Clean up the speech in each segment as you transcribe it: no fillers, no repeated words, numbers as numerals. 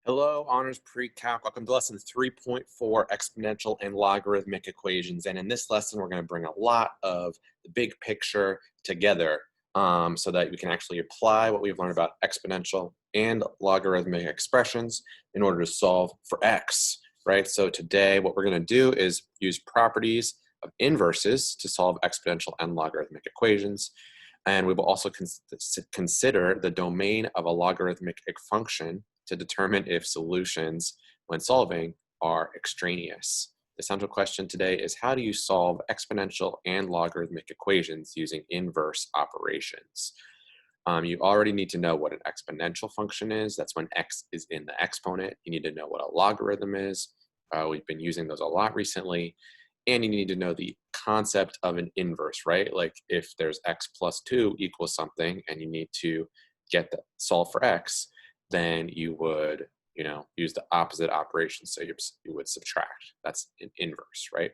Hello, honors pre-calc. Welcome to lesson 3.4, exponential and logarithmic equations. And in this lesson, we're going to bring a lot of the big picture together so that we can actually apply what we've learned about exponential and logarithmic expressions in order to solve for x, right? So today, what we're going to do is use properties of inverses to solve exponential and logarithmic equations. And we will also consider the domain of a logarithmic function to determine if solutions when solving are extraneous. The central question today is, how do you solve exponential and logarithmic equations using inverse operations? You already need to know what an exponential function is. That's when x is in the exponent. You need to know what a logarithm is. We've been using those a lot recently. And you need to know the concept of an inverse, right? Like if there's x plus 2 equals something and you need to solve for x, then you would, use the opposite operation. So you would subtract. That's an inverse, right?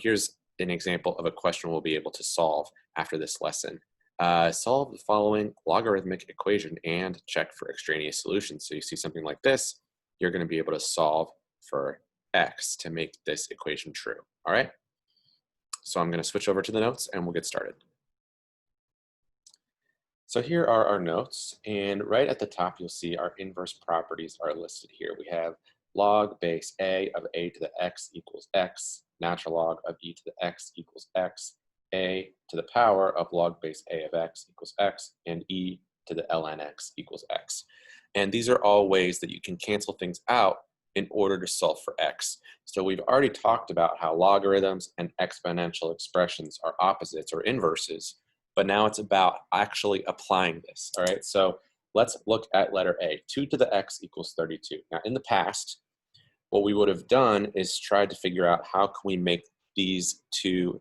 Here's an example of a question we'll be able to solve after this lesson. Solve the following logarithmic equation and check for extraneous solutions. So you see something like this, you're going to be able to solve for x to make this equation true. All right? So I'm going to switch over to the notes and we'll get started. So here are our notes, and right at the top you'll see our inverse properties are listed here. We have log base a of a to the x equals x, natural log of e to the x equals x, a to the power of log base a of x equals x, and e to the ln x equals x. And these are all ways that you can cancel things out in order to solve for x. So we've already talked about how logarithms and exponential expressions are opposites or inverses, but now it's about actually applying this, all right? So let's look at letter A, 2 to the x equals 32. Now in the past, what we would have done is tried to figure out how can we make these two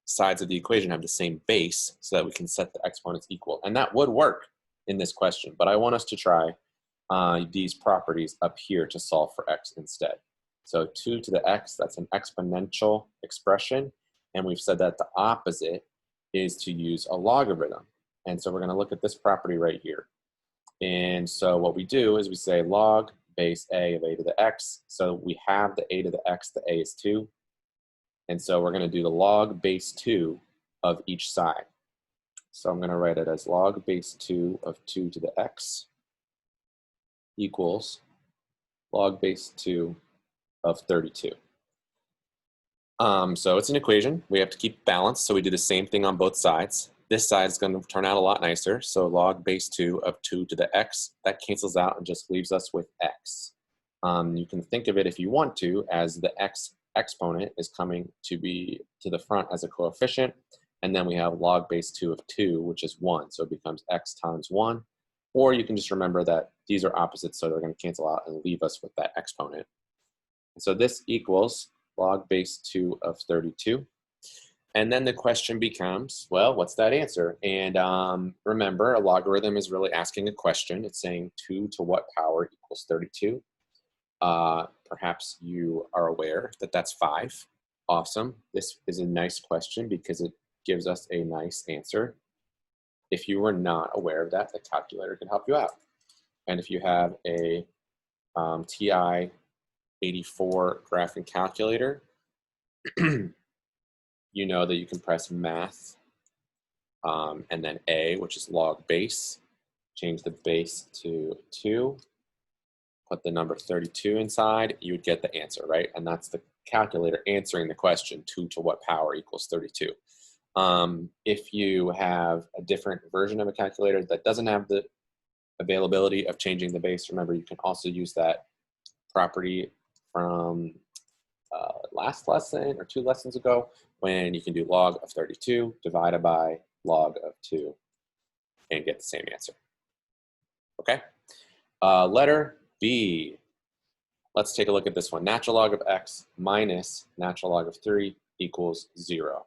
sides of the equation have the same base so that we can set the exponents equal. And that would work in this question, but I want us to try these properties up here to solve for x instead. So 2 to the x, that's an exponential expression, and we've said that the opposite is to use a logarithm. And so we're going to look at this property right here. And so what we do is we say log base a of a to the x. So we have the a to the x, the a is 2. And so we're going to do the log base 2 of each side. So I'm going to write it as log base 2 of 2 to the x equals log base 2 of 32. So it's an equation. We have to keep balance, so we do the same thing on both sides. This side is going to turn out a lot nicer. So log base 2 of 2 to the x, that cancels out and just leaves us with x. You can think of it, if you want to, as the x exponent is coming to be to the front as a coefficient, and then we have log base 2 of 2, which is 1, so it becomes x times 1. Or you can just remember that these are opposites, so they're going to cancel out and leave us with that exponent. And so this equals log base 2 of 32. And then the question becomes, well, what's that answer? And remember, a logarithm is really asking a question. It's saying 2 to what power equals 32? Perhaps you are aware that that's 5. Awesome. This is a nice question because it gives us a nice answer. If you were not aware of that, the calculator can help you out. And if you have a TI 84 graphing calculator, you know that you can press math and then A, which is log base, change the base to 2, put the number 32 inside, you would get the answer, right? And that's the calculator answering the question, 2 to what power equals 32. If you have a different version of a calculator that doesn't have the availability of changing the base, remember you can also use that property from last lesson or 2 lessons ago, when you can do log of 32 divided by log of 2 and get the same answer. Okay, letter B. Let's take a look at this one. Natural log of x minus natural log of 3 equals 0.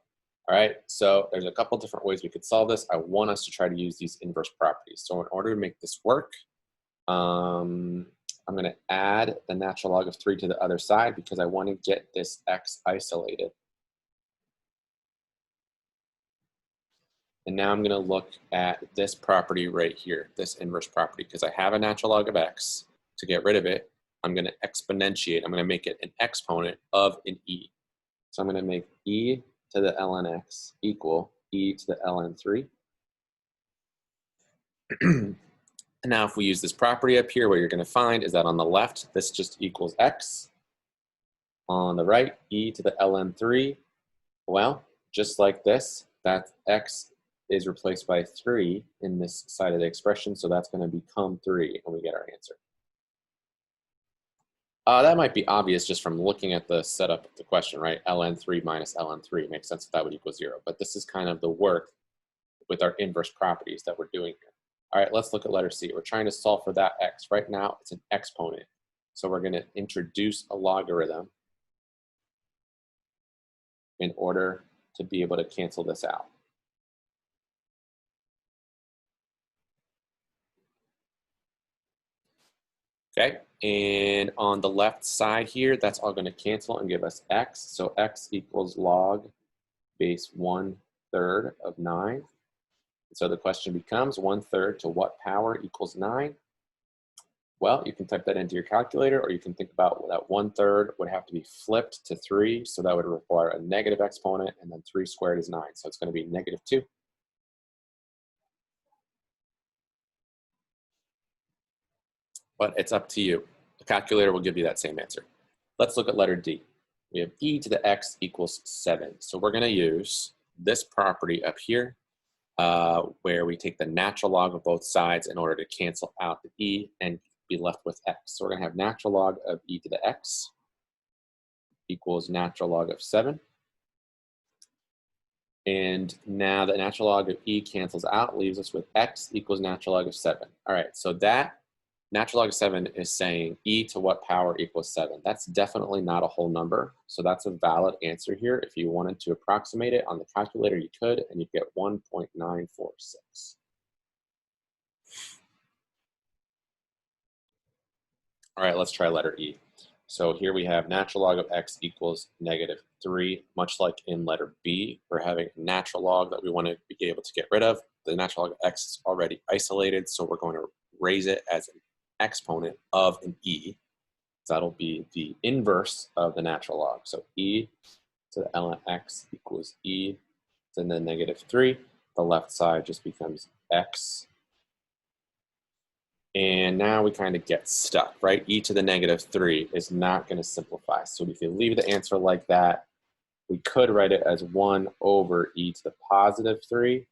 All right, so there's a couple different ways we could solve this. I want us to try to use these inverse properties. So in order to make this work, I'm going to add the natural log of 3 to the other side because I want to get this x isolated. And now I'm going to look at this property right here, this inverse property, because I have a natural log of x to get rid of it, I'm going to exponentiate. I'm going to make it an exponent of an e. So I'm going to make e to the ln x equal e to the ln 3. And now if we use this property up here, what you're going to find is that on the left, this just equals x. On the right, e to the ln 3. Well, just like this, that x is replaced by 3 in this side of the expression, so that's going to become 3, and we get our answer. That might be obvious just from looking at the setup of the question, right? ln 3 minus ln 3 makes sense that would equal 0, but this is kind of the work with our inverse properties that we're doing here. All right, let's look at letter C. We're trying to solve for that x. Right now, it's an exponent, so we're going to introduce a logarithm in order to be able to cancel this out. Okay, and on the left side here, that's all going to cancel and give us x. So x equals log base 1/3 of 9. So the question becomes 1/3 to what power equals 9? Well, you can type that into your calculator, or you can think about that 1/3 would have to be flipped to 3. So that would require a negative exponent, and then 3 squared is 9. So it's going to be -2. But it's up to you. The calculator will give you that same answer. Let's look at letter D. We have e to the x equals 7. So we're going to use this property up here where we take the natural log of both sides in order to cancel out the e and be left with x. So we're going to have natural log of e to the x equals natural log of 7. And now the natural log of e cancels out, leaves us with x equals natural log of 7. All right, so that natural log of 7 is saying e to what power equals 7. That's definitely not a whole number, so that's a valid answer here. If you wanted to approximate it on the calculator, you could, and you'd get 1.946. All right, let's try letter E. So here we have natural log of x equals -3. Much like in letter B, we're having a natural log that we want to be able to get rid of. The natural log of x is already isolated, so we're going to raise it as an exponent of an e. So that'll be the inverse of the natural log. So e to the ln x equals e to the -3. The left side just becomes x. And now we kind of get stuck, right? E to the -3 is not going to simplify. So if you leave the answer like that, we could write it as 1 over e to the +3,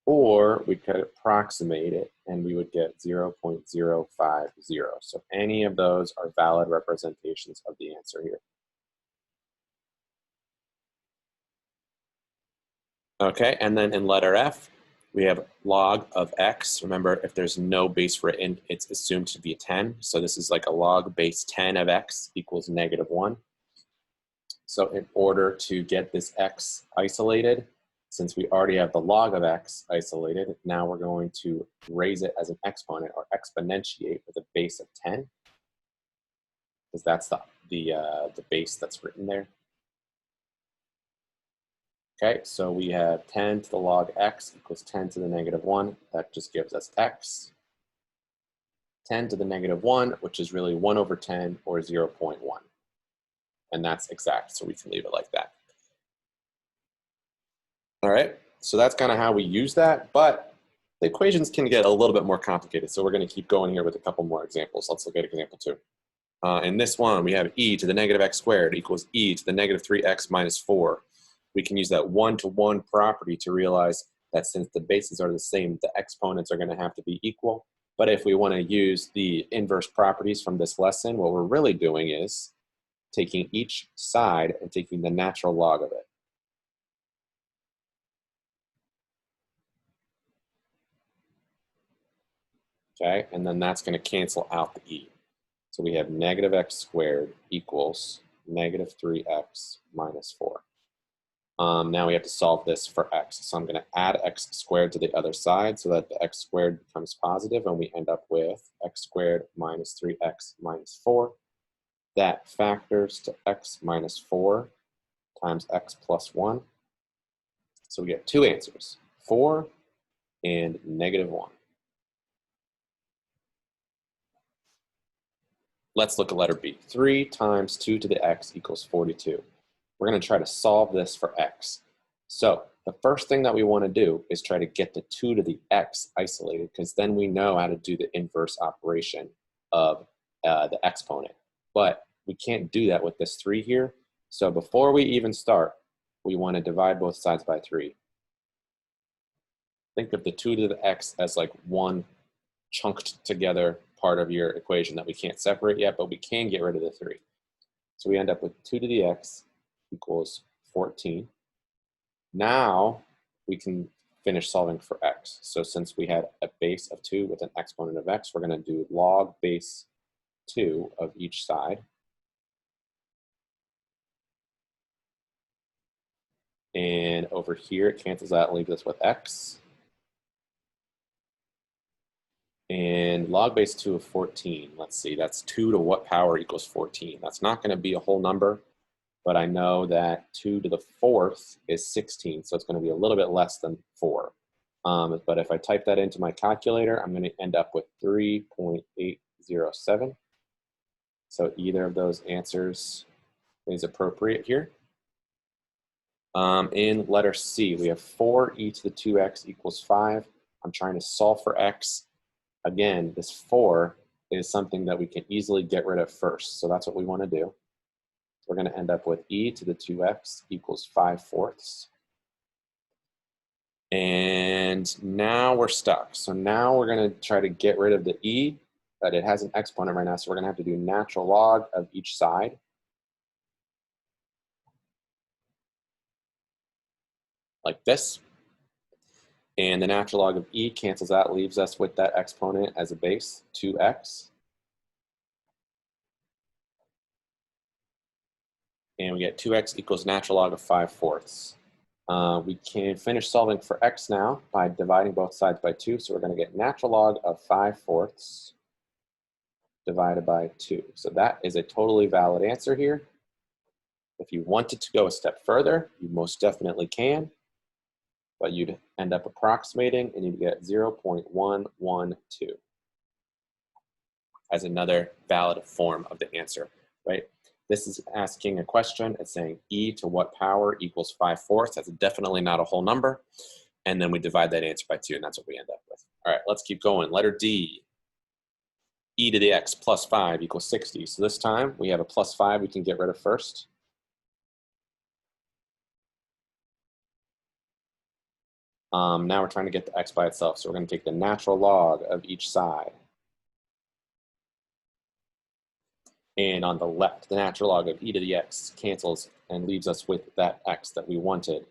or we could approximate it and we would get 0.050. So any of those are valid representations of the answer here. Okay, and then in letter F, we have log of x. Remember, if there's no base written, it's assumed to be a 10. So this is like a log base 10 of x equals -1. So in order to get this x isolated, since we already have the log of x isolated, now we're going to raise it as an exponent or exponentiate with a base of 10, because that's the base that's written there. Okay, so we have 10 to the log x equals 10 to the -1. That just gives us x. 10 to the -1, which is really 1 over 10 or 0.1. And that's exact, so we can leave it like that. All right, so that's kind of how we use that, but the equations can get a little bit more complicated, so we're going to keep going here with a couple more examples. Let's look at example 2. In this one, we have e to the -x² equals e to the -3x minus 4. We can use that one-to-one property to realize that since the bases are the same, the exponents are going to have to be equal. But if we want to use the inverse properties from this lesson, what we're really doing is taking each side and taking the natural log of it. Okay, and then that's going to cancel out the e. So we have -x² equals -3x minus 4. Now we have to solve this for x. So I'm going to add x² to the other side so that the x² becomes positive, and we end up with x² minus 3x minus 4. That factors to x minus 4 times x plus 1. So we get two answers, 4 and -1. let's look at letter B. 3 times 2 to the x equals 42. We're going to try to solve this for x. So the first thing that we want to do is try to get the 2 to the x isolated, because then we know how to do the inverse operation of the exponent. But we can't do that with this 3 here. So before we even start, we want to divide both sides by 3. Think of the 2 to the x as like one chunked together part of your equation that we can't separate yet, but we can get rid of the 3. So we end up with 2 to the x equals 14. Now we can finish solving for x. So since we had a base of 2 with an exponent of x, we're going to do log base 2 of each side. And over here, it cancels out and leaves us with x. And log base 2 of 14, let's see, that's 2 to what power equals 14? That's not going to be a whole number, but I know that 2 to the 4th is 16, so it's going to be a little bit less than 4. But if I type that into my calculator, I'm going to end up with 3.807. So either of those answers is appropriate here. In letter C, we have 4e to the 2x equals 5. I'm trying to solve for x. Again, this 4 is something that we can easily get rid of first, so that's what we want to do. We're going to end up with e to the 2x equals 5/4. And now we're stuck. So now we're going to try to get rid of the e, but it has an exponent right now, so we're going to have to do natural log of each side. Like this. And the natural log of e cancels out, leaves us with that exponent as a base, 2x. And we get 2x equals natural log of 5/4. We can finish solving for x now by dividing both sides by 2. So we're going to get natural log of 5/4 divided by 2. So that is a totally valid answer here. If you wanted to go a step further, you most definitely can. But you'd end up approximating and you'd get 0.112 as another valid form of the answer, right? This is asking a question. It's saying e to what power equals 5/4. That's definitely not a whole number. And then we divide that answer by 2, and that's what we end up with. All right, let's keep going. Letter D, e to the x plus 5 equals 60. So this time we have a plus 5 we can get rid of first. Now we're trying to get the x by itself. So we're going to take the natural log of each side. And on the left, the natural log of e to the x cancels and leaves us with that x that we wanted.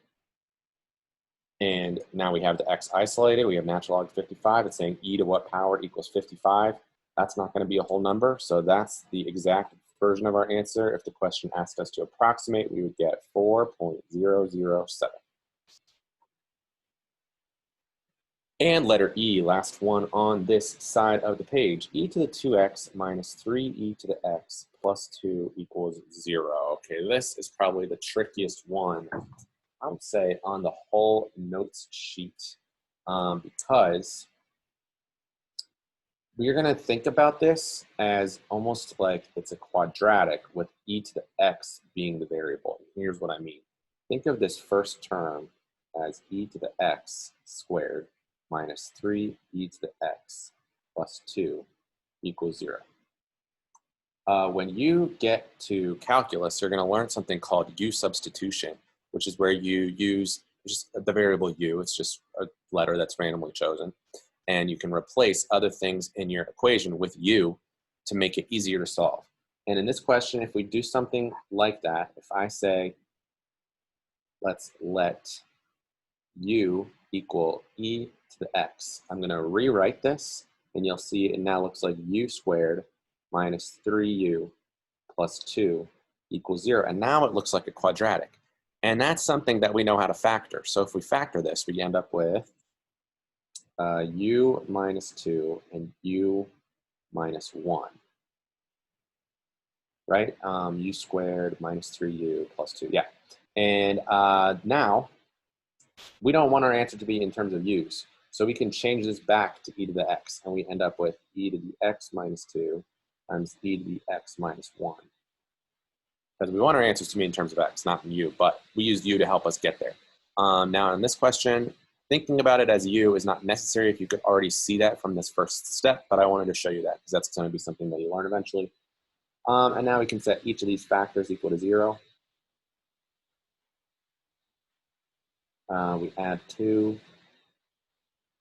And now we have the x isolated. We have natural log 55. It's saying e to what power equals 55. That's not going to be a whole number. So that's the exact version of our answer. If the question asked us to approximate, we would get 4.007. And letter E, last one on this side of the page. E to the 2x minus 3e to the x plus 2 equals 0. Okay, this is probably the trickiest one, I would say, on the whole notes sheet, because we're going to think about this as almost like it's a quadratic with e to the x being the variable. Here's what I mean. Think of this first term as e to the x squared minus 3e to the x plus 2 equals 0. When you get to calculus, you're going to learn something called u substitution, which is where you use just the variable u. It's just a letter that's randomly chosen. And you can replace other things in your equation with u to make it easier to solve. And in this question, if we do something like that, if I say, let's let u equal e to the x, I'm going to rewrite this, and you'll see it now looks like u squared minus 3u plus 2 equals 0. And now it looks like a quadratic. And that's something that we know how to factor. So if we factor this, we end up with u minus 2 and u minus 1, right? U squared minus 3u plus 2, yeah. And now, we don't want our answer to be in terms of u's. So we can change this back to e to the x, and we end up with e to the x minus 2 times e to the x minus 1. Because we want our answers to be in terms of x, not in u, but we used u to help us get there. Now in this question, thinking about it as u is not necessary if you could already see that from this first step, but I wanted to show you that because that's going to be something that you learn eventually. And now we can set each of these factors equal to 0. We add 2,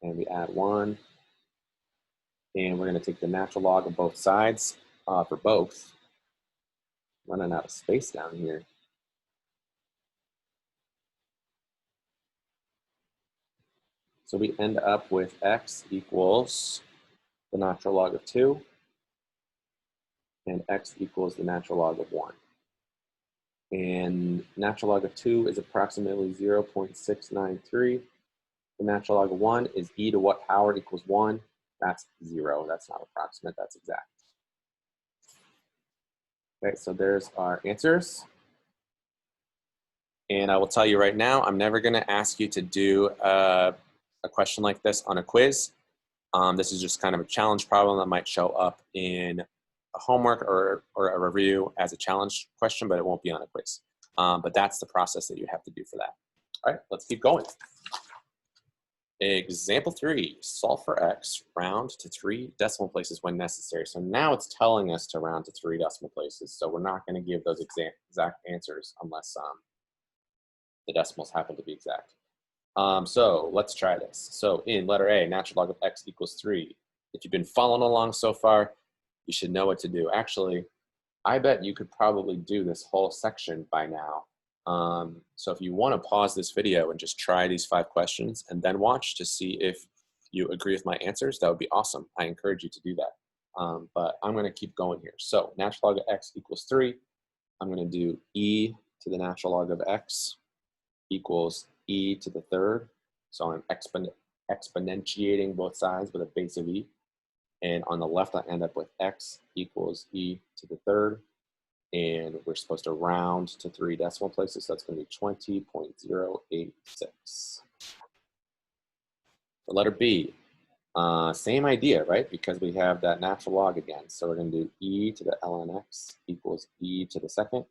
and we add 1. And we're going to take the natural log of both sides for both. Running out of space down here. So we end up with x equals the natural log of 2, and x equals the natural log of 1. And natural log of 2 is approximately 0.693. The natural log of 1 is e to what power equals 1. That's 0. That's not approximate, that's exact. Okay, so there's our answers. And I will tell you right now, I'm never going to ask you to do a question like this on a quiz. This is just kind of a challenge problem that might show up in a homework or a review as a challenge question, but it won't be on a quiz. But that's the process that you have to do for that. All right, let's keep going. Example 3, solve for x, round to 3 decimal places when necessary. So now it's telling us to round to 3 decimal places. So we're not going to give those exact answers unless the decimals happen to be exact. So let's try this. So in letter A, natural log of x equals 3. If you've been following along so far, you should know what to do. Actually, I bet you could probably do this whole section by now. So if you want to pause this video and just try these 5 questions and then watch to see if you agree with my answers, that would be awesome. I encourage you to do that. But I'm going to keep going here. So natural log of x equals 3. I'm going to do e to the natural log of x equals e to the third. So I'm exponentiating both sides with a base of e. And on the left, I end up with x equals e to the third. And we're supposed to round to 3 decimal places, so that's going to be 20.086. For letter B, same idea, right? Because we have that natural log again. So we're going to do e to the ln x equals e to the second.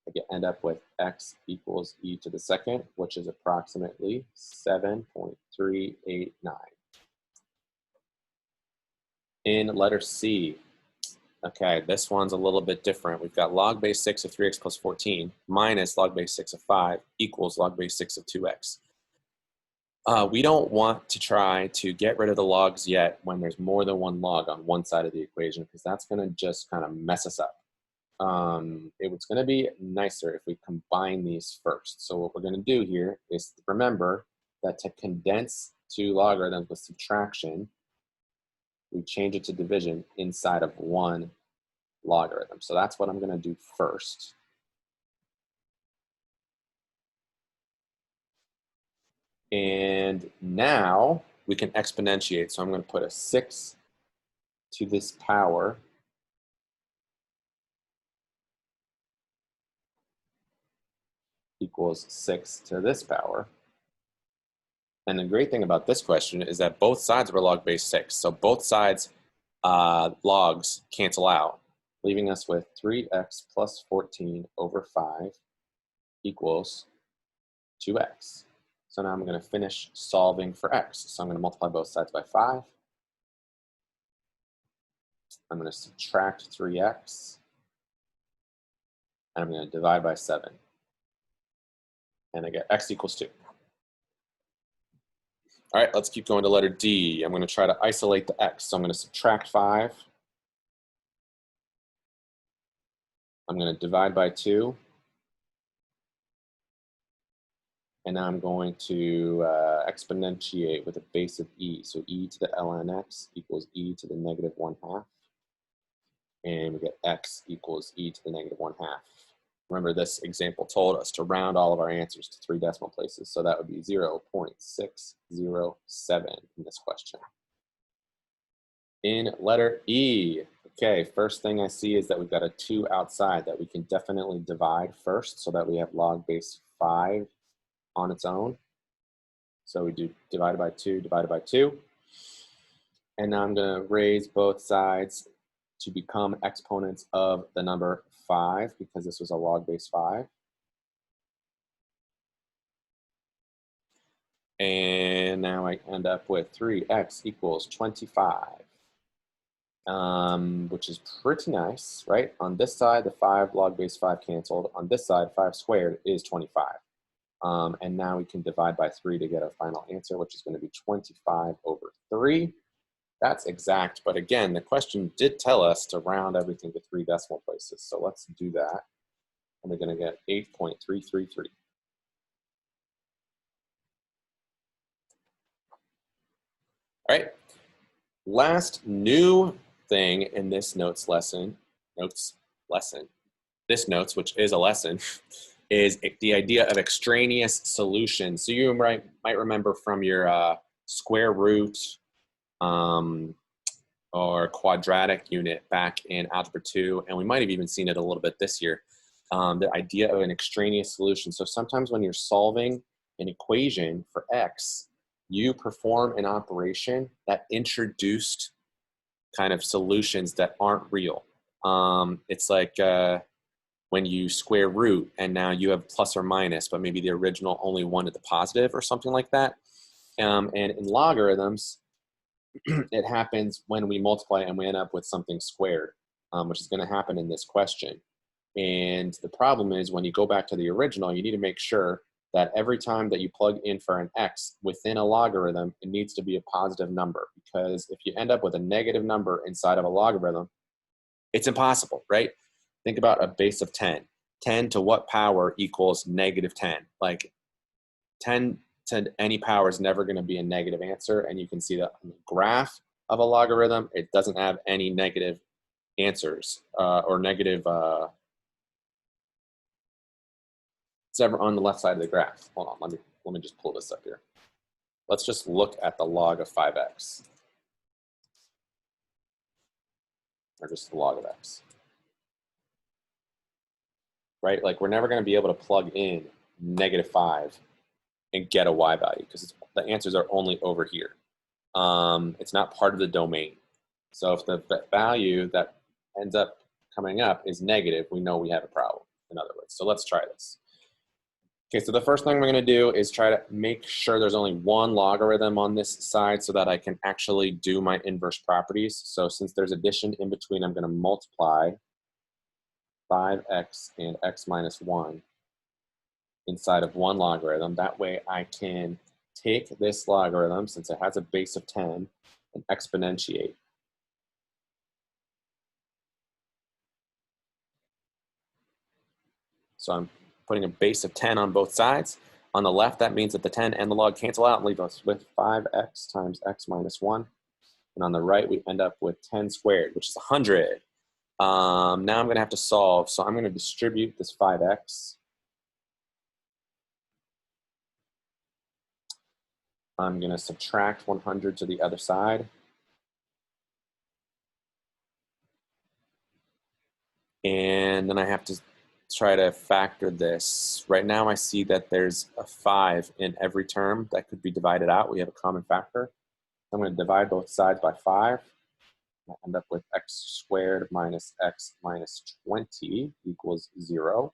I end up with x equals e to the second, which is approximately 7.389. In letter C, okay, this one's a little bit different. We've got log base 6 of 3x plus 14 minus log base 6 of 5 equals log base 6 of 2x. We don't want to try to get rid of the logs yet when there's more than one log on one side of the equation, because that's going to just kind of mess us up. It's going to be nicer if we combine these first. So what we're going to do here is remember that to condense 2 logarithms with subtraction, we change it to division inside of 1 logarithm. So that's what I'm going to do first. And now we can exponentiate. So I'm going to put a 6 to this power equals 6 to this power. And the great thing about this question is that both sides were log base 6. So both sides logs cancel out, leaving us with 3x plus 14 over 5 equals 2x. So now I'm going to finish solving for x. So I'm going to multiply both sides by 5. I'm going to subtract 3x. And I'm going to divide by 7. And I get x equals 2. All right, let's keep going to letter D. I'm going to try to isolate the x. So I'm going to subtract 5. I'm going to divide by 2. And now I'm going to exponentiate with a base of e. So e to the ln x equals e to the negative 1/2. And we get x equals e to the negative 1/2. Remember, this example told us to round all of our answers to 3 decimal places. So that would be 0.607 in this question. In letter E, okay, first thing I see is that we've got a 2 outside that we can definitely divide first so that we have log base 5 on its own. So we do divided by 2, divided by 2. And now I'm going to raise both sides to become exponents of the number 5 because this was a log base 5. And now I end up with 3x equals 25, which is pretty nice, right? On this side, the 5 log base 5 canceled. On this side, 5 squared is 25. And now we can divide by 3 to get our final answer, which is going to be 25 over 3. That's exact, but again, the question did tell us to round everything to 3 decimal places. So let's do that. And we're going to get 8.333. All right, last new thing in this notes, which is a lesson, is the idea of extraneous solutions. So you might remember from your square root or quadratic unit back in Algebra 2, and we might have even seen it a little bit this year, the idea of an extraneous solution. So sometimes when you're solving an equation for x, you perform an operation that introduced kind of solutions that aren't real. It's like when you square root and now you have plus or minus, but maybe the original only wanted the positive or something like that. And in logarithms, it happens when we multiply and we end up with something squared, which is going to happen in this question. And the problem is when you go back to the original, you need to make sure that every time that you plug in for an x within a logarithm, it needs to be a positive number, because if you end up with a negative number inside of a logarithm, it's impossible, right? Think about a base of 10. 10 to what power equals negative 10? Like 10 to any power is never going to be a negative answer, and you can see that on the graph of a logarithm, it doesn't have any negative answers or negative. It's ever on the left side of the graph. Hold on, let me just pull this up here. Let's just look at the log of 5x, or just the log of x. Right, like we're never going to be able to plug in -5 and get a y value because the answers are only over here. It's not part of the domain. So if the value that ends up coming up is negative, we know we have a problem, in other words. So let's try this. Okay, so the first thing we're going to do is try to make sure there's only one logarithm on this side so that I can actually do my inverse properties. So since there's addition in between, I'm going to multiply 5x and x minus 1 inside of one logarithm. That way I can take this logarithm, since it has a base of 10, and exponentiate. So I'm putting a base of 10 on both sides. On the left, that means that the 10 and the log cancel out and leave us with 5x times x minus 1. And on the right, we end up with 10 squared, which is 100. Now I'm going to have to solve. So I'm going to distribute this 5x. I'm going to subtract 100 to the other side. And then I have to try to factor this. Right now I see that there's a 5 in every term that could be divided out. We have a common factor. I'm going to divide both sides by 5. I end up with x squared minus x minus 20 equals 0.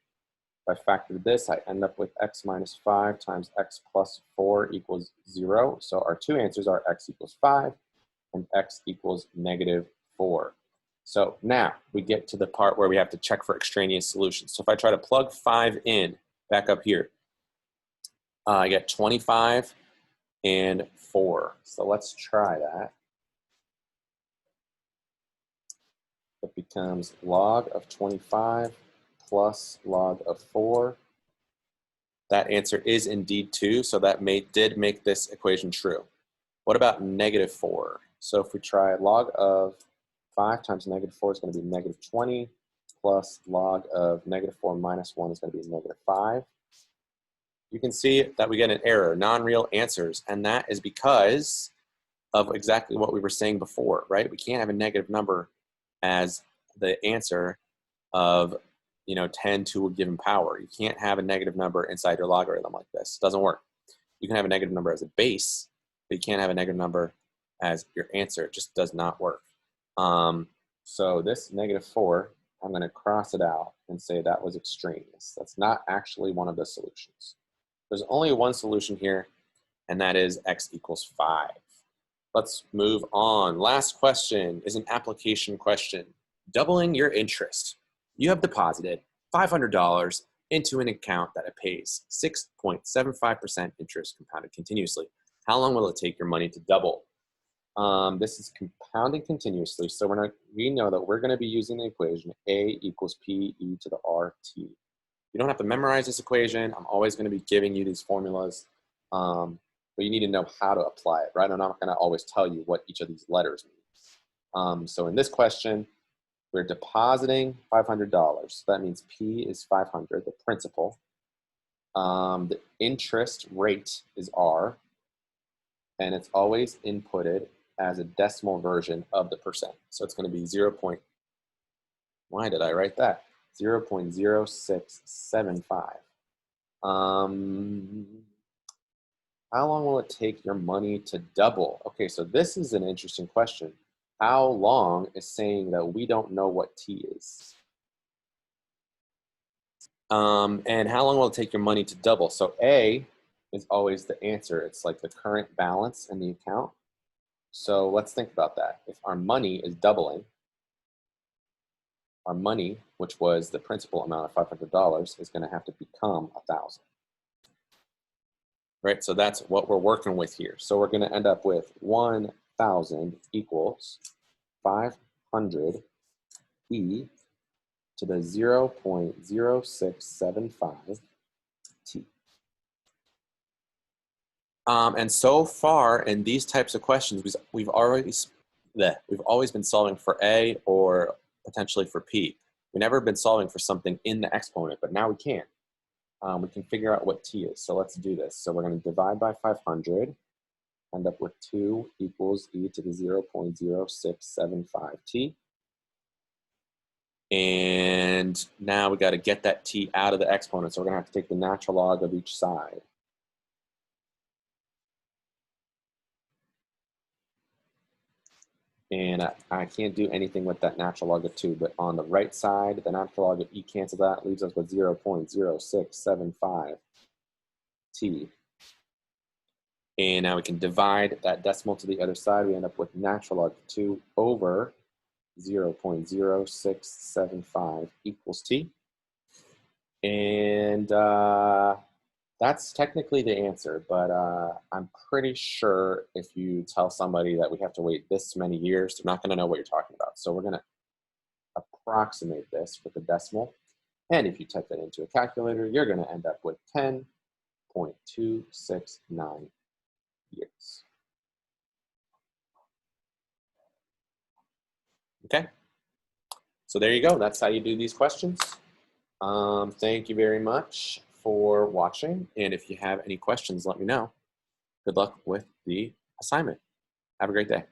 If I factor this, I end up with x minus 5 times x plus 4 equals 0. So our two answers are x equals 5 and x equals -4. So now we get to the part where we have to check for extraneous solutions. So if I try to plug 5 in back up here, I get 25 and 4. So let's try that. It becomes log of 25 plus log of 4. That answer is indeed 2, so that did make this equation true. What about -4? So if we try log of 5 times -4 is going to be -20, plus log of -4 minus 1 is going to be -5. You can see that we get an error, non-real answers, and that is because of exactly what we were saying before, right? We can't have a negative number as the answer of 10 to a given power. You can't have a negative number inside your logarithm like this. It doesn't work. You can have a negative number as a base, but you can't have a negative number as your answer. It just does not work. So this -4, I'm going to cross it out and say that was extraneous. That's not actually one of the solutions. There's only one solution here, and that is x equals 5. Let's move on. Last question is an application question. Doubling your interest. You have deposited $500 into an account that we pays 6.75% interest compounded continuously. How long will it take your money to double? This is compounding continuously, so we know that we're going to be using the equation a equals p e to the rt. You don't have to memorize this equation. I'm always going to be giving you these formulas, but you need to know how to apply it, right? I'm not going to always tell you what each of these letters means. So in this question, we're depositing $500. So that means P is 500, the principal. The interest rate is R, and it's always inputted as a decimal version of the percent. So it's going to be 0. Why did I write that? 0.0675. How long will it take your money to double? Okay, so this is an interesting question. How long is saying that we don't know what T is. And how long will it take your money to double? So A is always the answer. It's like the current balance in the account. So let's think about that. If our money is doubling, our money, which was the principal amount of $500, is going to have to become 1,000. Right, so that's what we're working with here. So we're going to end up with 1,000 equals 500 e to the 0.0675 t. And so far in these types of questions, we've always been solving for A or potentially for P. We've never been solving for something in the exponent, but now we can. We can figure out what T is. So let's do this. So we're going to divide by 500, end up with 2 equals e to the 0.0675 t. And now we got to get that t out of the exponent. So we're going to have to take the natural log of each side. And I can't do anything with that natural log of 2, but on the right side, the natural log of e cancels that, leaves us with 0.0675 t. And now we can divide that decimal to the other side. We end up with natural log of 2 over 0.0675 equals t. And that's technically the answer, but I'm pretty sure if you tell somebody that we have to wait this many years, they're not going to know what you're talking about. So we're going to approximate this with a decimal. And if you type that into a calculator, you're going to end up with 10.269 years. Okay, so there you go. That's how you do these questions. Thank you very much for watching. And if you have any questions, let me know. Good luck with the assignment. Have a great day.